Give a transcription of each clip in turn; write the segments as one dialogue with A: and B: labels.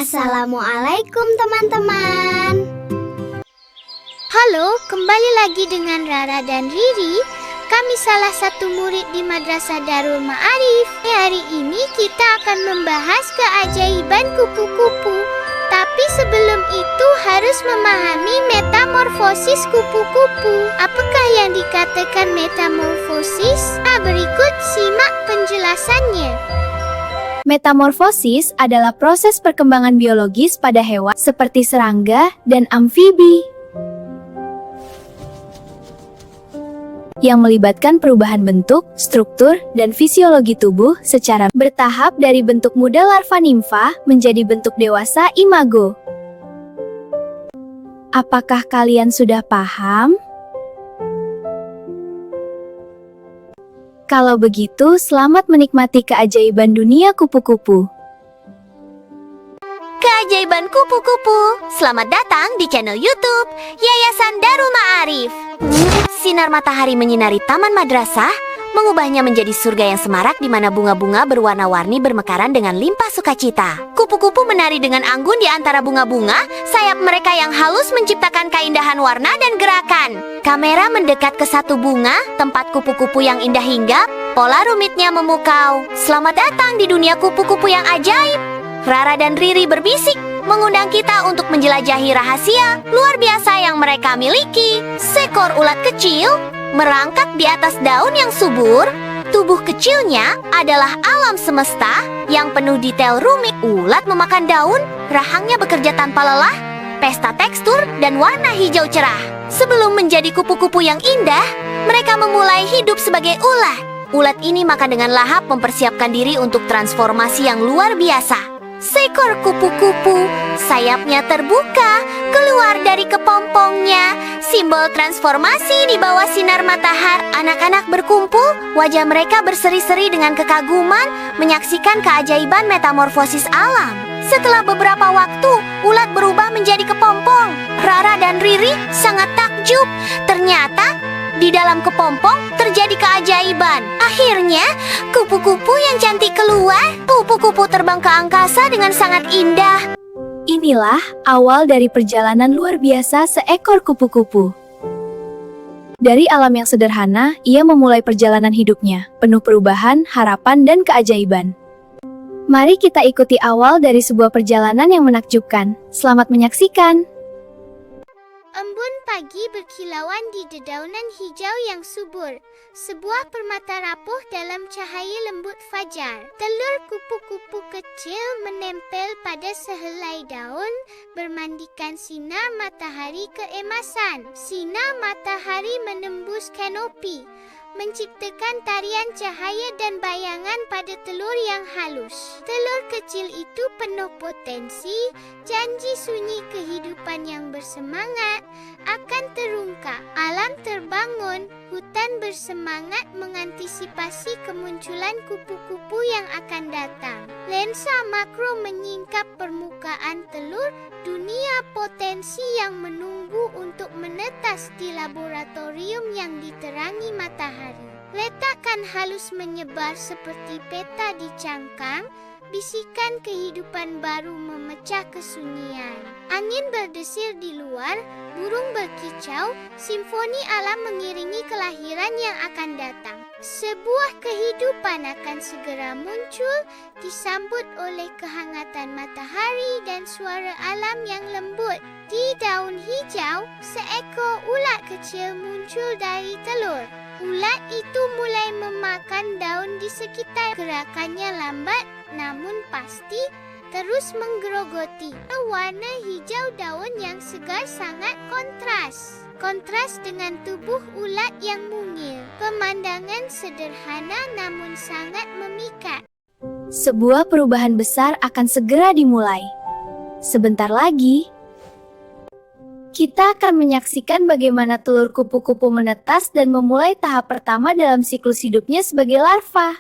A: Assalamualaikum teman-teman. Halo, kembali lagi dengan Rara dan Riri. Kami salah satu murid di Madrasah Darul Ma'arif. Hari ini kita akan membahas keajaiban kupu-kupu. Tapi sebelum itu harus memahami metamorfosis kupu-kupu. Apakah yang dikatakan metamorfosis? Berikut simak penjelasannya.
B: Metamorfosis adalah proses perkembangan biologis pada hewan seperti serangga dan amfibi yang melibatkan perubahan bentuk, struktur, dan fisiologi tubuh secara bertahap dari bentuk muda larva nimfa menjadi bentuk dewasa imago. Apakah kalian sudah paham? Kalau begitu, selamat menikmati keajaiban dunia kupu-kupu.
C: Keajaiban kupu-kupu. Selamat datang di channel YouTube Yayasan Darul Ma'arif. Sinar matahari menyinari taman madrasah, mengubahnya menjadi surga yang semarak di mana bunga-bunga berwarna-warni bermekaran dengan limpah sukacita. Kupu-kupu menari dengan anggun di antara bunga-bunga, sayap mereka yang halus menciptakan keindahan warna dan gerakan. Kamera mendekat ke satu bunga, tempat kupu-kupu yang indah hinggap, pola rumitnya memukau. Selamat datang di dunia kupu-kupu yang ajaib. Rara dan Riri berbisik, mengundang kita untuk menjelajahi rahasia luar biasa yang mereka miliki. Seekor ulat kecil merangkak di atas daun yang subur. Tubuh kecilnya adalah alam semesta yang penuh detail rumit. Ulat memakan daun, rahangnya bekerja tanpa lelah, pesta tekstur dan warna hijau cerah. Sebelum menjadi kupu-kupu yang indah, mereka memulai hidup sebagai ulat. Ulat ini makan dengan lahap mempersiapkan diri untuk transformasi yang luar biasa. Seekor kupu-kupu, sayapnya terbuka, keluar dari kepompongnya. Simbol transformasi di bawah sinar matahari. Anak-anak berkumpul, wajah mereka berseri-seri dengan kekaguman, menyaksikan keajaiban metamorfosis alam. Setelah beberapa waktu, ulat berubah menjadi kepompong. Rara dan Riri sangat takjub. Ternyata di dalam kepompong terjadi keajaiban. Akhirnya, kupu-kupu yang cantik keluar. Kupu-kupu terbang ke angkasa dengan sangat indah.
B: Inilah awal dari perjalanan luar biasa seekor kupu-kupu. Dari alam yang sederhana, ia memulai perjalanan hidupnya, penuh perubahan, harapan, dan keajaiban. Mari kita ikuti awal dari sebuah perjalanan yang menakjubkan. Selamat menyaksikan!
A: Embun pagi berkilauan di dedaunan hijau yang subur. Sebuah permata rapuh dalam cahaya lembut fajar. Telur kupu-kupu kecil menempel pada sehelai daun, bermandikan sinar matahari keemasan. Sinar matahari menembus kanopi, menciptakan tarian cahaya dan bayangan pada telur yang halus. Telur kecil itu penuh potensi, janji sunyi kehidupan yang bersemangat akan terungkap. Alam terbangun, hutan bersemangat mengantisipasi kemunculan kupu-kupu yang akan datang. Lensa makro menyingkap permukaan telur, dunia potensi yang menunggu untuk menetas di laboratorium yang diterangi matahari. Letakkan halus menyebar seperti peta di cangkang, bisikan kehidupan baru memecah kesunyian. Angin berdesir di luar, burung berkicau, simfoni alam mengiringi kelahiran yang akan datang. Sebuah kehidupan akan segera muncul, disambut oleh kehangatan matahari dan suara alam yang lembut. Di daun hijau, seekor ulat kecil muncul dari telur. Ulat itu mulai memakan daun di sekitar. Gerakannya lambat, namun pasti, terus menggerogoti. Warna hijau daun yang segar sangat kontras. Kontras dengan tubuh ulat yang mungil. Pemandangan sederhana namun sangat memikat.
B: Sebuah perubahan besar akan segera dimulai. Sebentar lagi, kita akan menyaksikan bagaimana telur kupu-kupu menetas dan memulai tahap pertama dalam siklus hidupnya sebagai larva.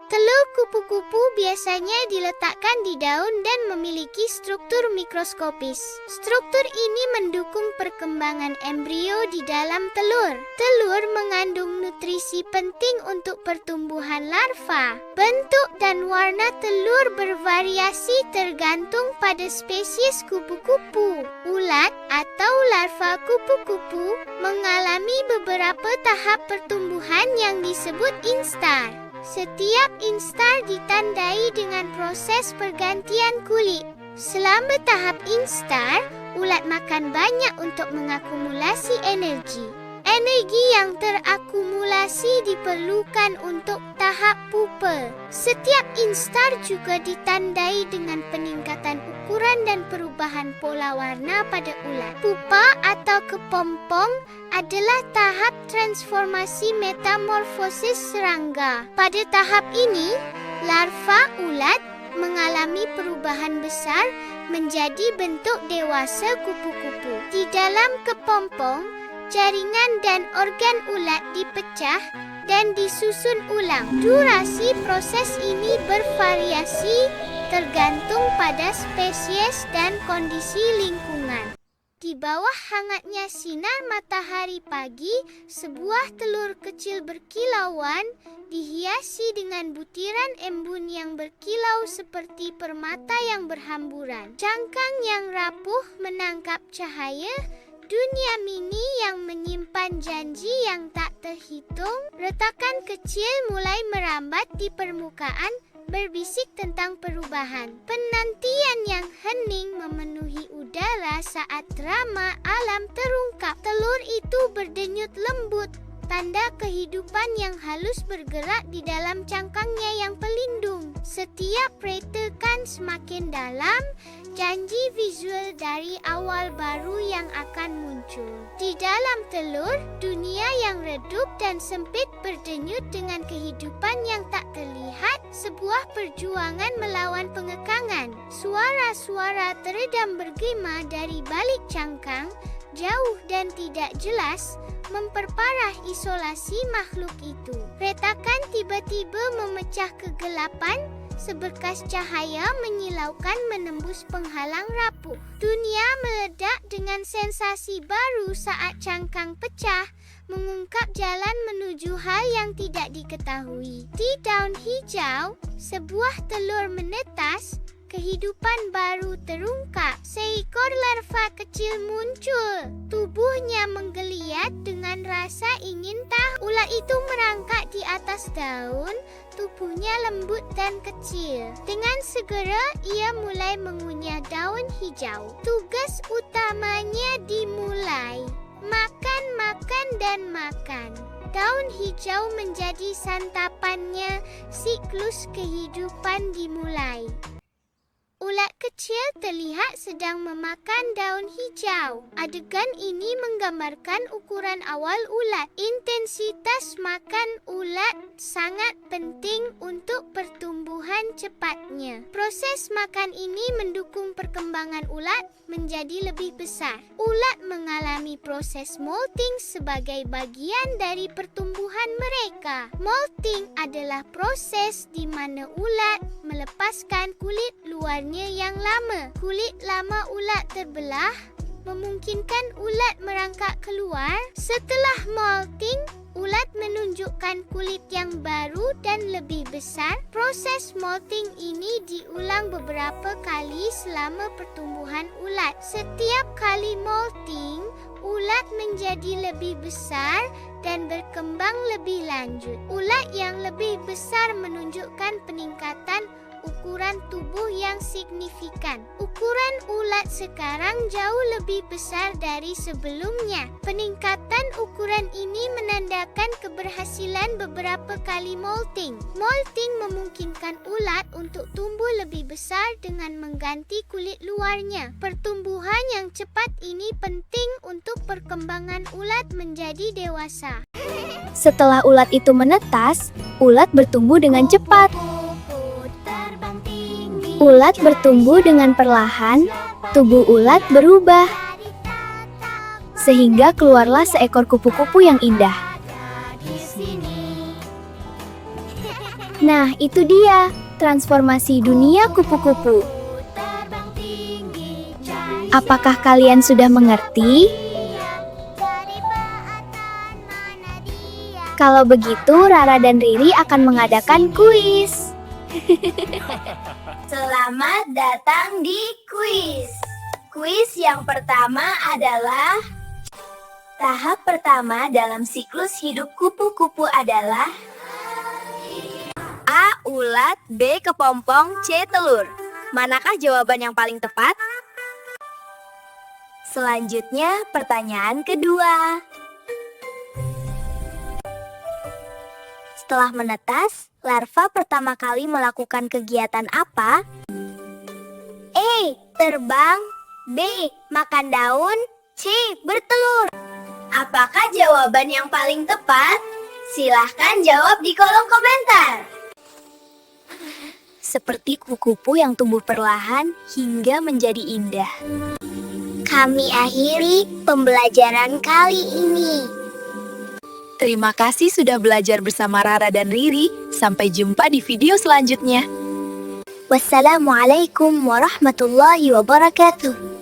A: Telur kupu-kupu biasanya diletakkan di daun dan memiliki struktur mikroskopis. Struktur ini mendukung perkembangan embrio di dalam telur. Telur mengandung nutrisi penting untuk pertumbuhan larva. Bentuk dan warna telur bervariasi tergantung pada spesies kupu-kupu. Ulat atau larva kupu-kupu mengalami beberapa tahap pertumbuhan yang disebut instar. Setiap instar ditandai dengan proses pergantian kulit. Selama tahap instar, ulat makan banyak untuk mengakumulasi energi. Energi yang terakumulasi diperlukan untuk tahap pupa. Setiap instar juga ditandai dengan peningkatan ukuran dan perubahan pola warna pada ulat. Pupa atau kepompong adalah tahap transformasi metamorfosis serangga. Pada tahap ini, larva ulat mengalami perubahan besar menjadi bentuk dewasa kupu-kupu. Di dalam kepompong, jaringan dan organ ulat dipecah dan disusun ulang. Durasi proses ini bervariasi tergantung pada spesies dan kondisi lingkungan. Di bawah hangatnya sinar matahari pagi, sebuah telur kecil berkilauan dihiasi dengan butiran embun yang berkilau seperti permata yang berhamburan. Cangkang yang rapuh menangkap cahaya. Dunia mini yang menyimpan janji yang tak terhitung. Retakan kecil mulai merambat di permukaan, berbisik tentang perubahan. Penantian yang hening memenuhi udara saat drama alam terungkap. Telur itu berdenyut lembut, tanda kehidupan yang halus bergerak di dalam cangkangnya yang pelindung. Setiap retekan semakin dalam, janji visual dari awal baru yang akan muncul. Di dalam telur, dunia yang redup dan sempit berdenyut dengan kehidupan yang tak terlihat, sebuah perjuangan melawan pengekangan. Suara-suara teredam bergema dari balik cangkang, jauh dan tidak jelas, memperparah isolasi makhluk itu. Retakan tiba-tiba memecah kegelapan, seberkas cahaya menyilaukan menembus penghalang rapuh. Dunia meledak dengan sensasi baru saat cangkang pecah, mengungkap jalan menuju hal yang tidak diketahui. Di daun hijau, sebuah telur menetas, kehidupan baru terungkap. Seekor larva kecil muncul. Tubuhnya menggeliat dengan rasa ingin tahu. Ulat itu merangkak di atas daun, tubuhnya lembut dan kecil. Dengan segera, ia mulai mengunyah daun hijau. Tugas utamanya dimulai. Makan, makan, dan makan. Daun hijau menjadi santapannya, siklus kehidupan dimulai. Ulat kecil terlihat sedang memakan daun hijau. Adegan ini menggambarkan ukuran awal ulat. Intensitas makan ulat sangat penting untuk pertumbuhan cepatnya. Proses makan ini mendukung perkembangan ulat menjadi lebih besar. Ulat mengalami proses molting sebagai bagian dari pertumbuhan mereka. Molting adalah proses di mana ulat melepaskan kulit luarnya yang lama. Kulit lama ulat terbelah, memungkinkan ulat merangkak keluar. Setelah molting, ulat menunjukkan kulit yang baru dan lebih besar. Proses molting ini diulang beberapa kali selama pertumbuhan ulat. Setiap kali molting, ulat menjadi lebih besar dan berkembang lebih lanjut. Ulat yang lebih besar menunjukkan peningkatan ukuran tubuh yang signifikan. Ukuran ulat sekarang jauh lebih besar dari sebelumnya. Peningkatan ukuran ini menandakan keberhasilan beberapa kali molting. Molting memungkinkan ulat untuk tumbuh lebih besar dengan mengganti kulit luarnya. Pertumbuhan yang cepat ini penting untuk perkembangan ulat menjadi dewasa.
B: Setelah ulat itu menetas, ulat bertumbuh dengan cepat. Ulat bertumbuh dengan perlahan, tubuh ulat berubah, sehingga keluarlah seekor kupu-kupu yang indah.
C: Di sini.
B: Nah, itu dia transformasi dunia kupu-kupu. Apakah kalian sudah mengerti? Kalau begitu, Rara dan Riri akan mengadakan kuis. Selamat datang di kuis. Kuis yang pertama adalah tahap pertama dalam siklus hidup kupu-kupu adalah A. Ulat, B. Kepompong, C. Telur. Manakah jawaban yang paling tepat? Selanjutnya, pertanyaan kedua. Setelah menetas, larva pertama kali melakukan kegiatan apa? A. Terbang, B. Makan daun, C. Bertelur. Apakah jawaban yang paling tepat? Silahkan jawab di kolom komentar. Seperti kupu-kupu yang tumbuh perlahan hingga menjadi indah. Kami akhiri pembelajaran kali ini. Terima kasih sudah belajar bersama Rara dan Riri. Sampai jumpa di video selanjutnya. Wassalamualaikum warahmatullahi wabarakatuh.